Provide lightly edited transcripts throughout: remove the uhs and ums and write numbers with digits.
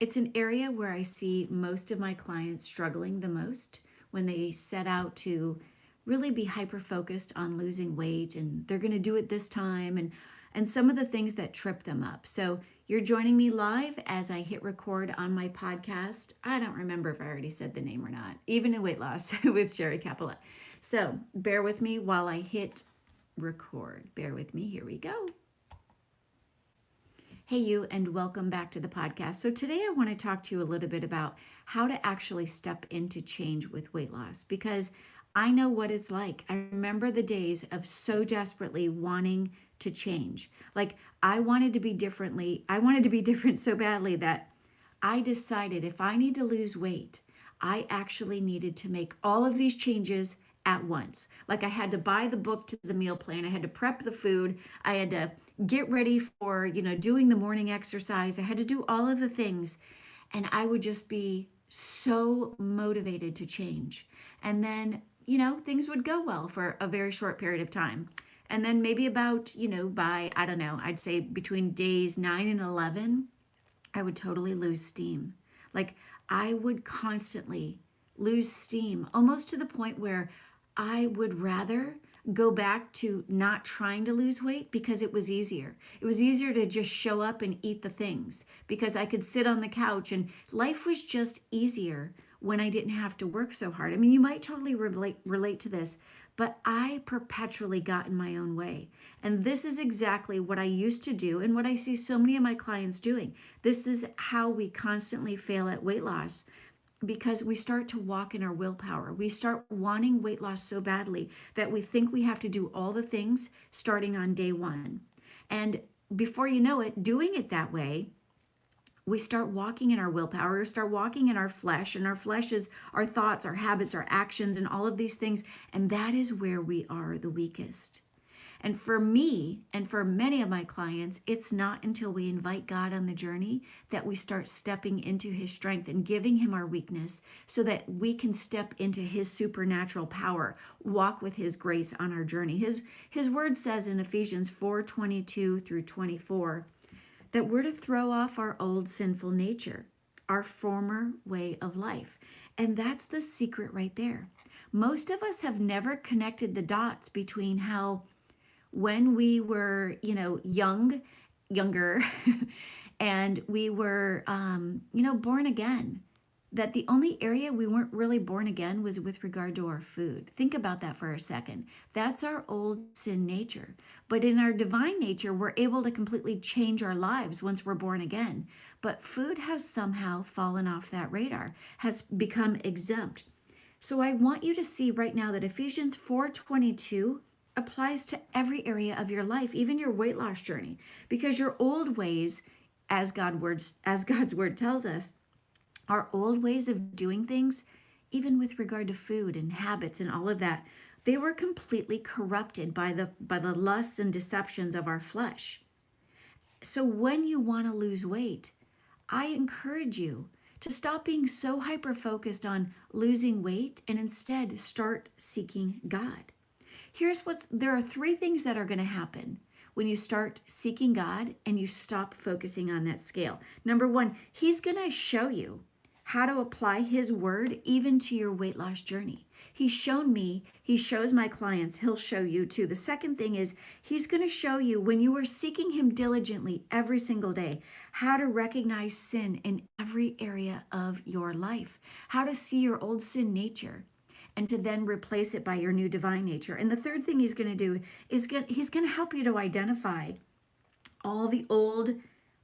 It's an area where I see most of my clients struggling the most when they set out to really be hyper focused on losing weight and they're going to do it this time and some of the things that trip them up. So you're joining me live as I hit record on my podcast. I don't remember if I already said the name or not, even in weight loss with Sherry Capella. So bear with me while I hit record. Bear with me. Here we go. Hey, you, and welcome back to the podcast. So, today I want to talk to you a little bit about how to actually step into change with weight loss because I know what it's like. I remember the days of so desperately wanting to change. Like, I wanted to be different so badly that I decided if I need to lose weight, I actually needed to make all of these changes at once. Like I had to buy the book to the meal plan, I had to prep the food, I had to get ready for, doing the morning exercise. I had to do all of the things and I would just be so motivated to change. And then, things would go well for a very short period of time. And then maybe about, by, I don't know, I'd say between days 9 and 11, I would totally lose steam. Like I would constantly lose steam, almost to the point where I would rather go back to not trying to lose weight because it was easier. It was easier to just show up and eat the things because I could sit on the couch and life was just easier when I didn't have to work so hard. I mean, you might totally relate to this, but I perpetually got in my own way. And this is exactly what I used to do and what I see so many of my clients doing. This is how we constantly fail at weight loss because we start to walk in our willpower. We start wanting weight loss so badly that we think we have to do all the things starting on day one. And before you know it, doing it that way, we start walking in our willpower, we start walking in our flesh, and our flesh is our thoughts, our habits, our actions, and all of these things. And that is where we are the weakest. And for me and for many of my clients, it's not until we invite God on the journey that we start stepping into his strength and giving him our weakness so that we can step into his supernatural power, walk with his grace on our journey. His word says in Ephesians 4:22 through 24 that we're to throw off our old sinful nature, our former way of life. And that's the secret right there. Most of us have never connected the dots between how when we were, younger, and we were, born again, that the only area we weren't really born again was with regard to our food. Think about that for a second. That's our old sin nature. But in our divine nature, we're able to completely change our lives once we're born again. But food has somehow fallen off that radar, has become exempt. So I want you to see right now that Ephesians 4:22 applies to every area of your life, even your weight loss journey, because your old ways, as God's word tells us, our old ways of doing things, even with regard to food and habits and all of that, they were completely corrupted by the lusts and deceptions of our flesh. So when you want to lose weight, I encourage you to stop being so hyper focused on losing weight and instead start seeking God. There are three things that are going to happen when you start seeking God and you stop focusing on that scale. Number one, he's going to show you how to apply his word even to your weight loss journey. He's shown me, he shows my clients, he'll show you too. The second thing is he's going to show you when you are seeking him diligently every single day, how to recognize sin in every area of your life, how to see your old sin nature and to then replace it by your new divine nature. And the third thing he's going to do is he's going to help you to identify all the old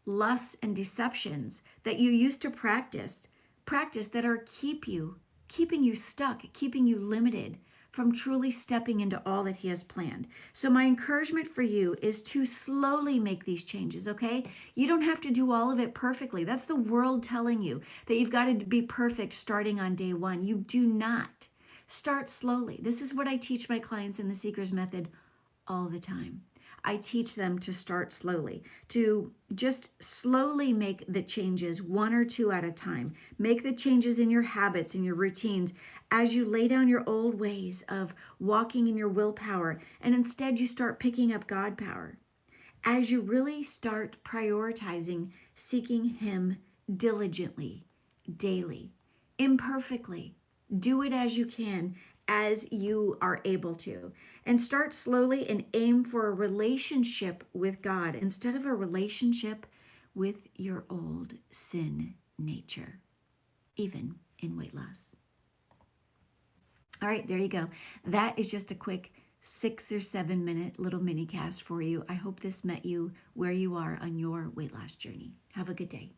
lusts and deceptions that you used to practice that are keeping you stuck, keeping you limited from truly stepping into all that he has planned. So my encouragement for you is to slowly make these changes, okay? You don't have to do all of it perfectly. That's the world telling you that you've got to be perfect starting on day one. You do not. Start slowly. This is what I teach my clients in the Seeker's Method all the time. I teach them to start slowly, to just slowly make the changes one or two at a time. Make the changes in your habits and your routines as you lay down your old ways of walking in your willpower, and instead you start picking up God power. As you really start prioritizing seeking him diligently, daily, imperfectly. Do it as you can, as you are able to. And start slowly and aim for a relationship with God instead of a relationship with your old sin nature, even in weight loss. All right, there you go. That is just a quick 6 or 7 minute little mini cast for you. I hope this met you where you are on your weight loss journey. Have a good day.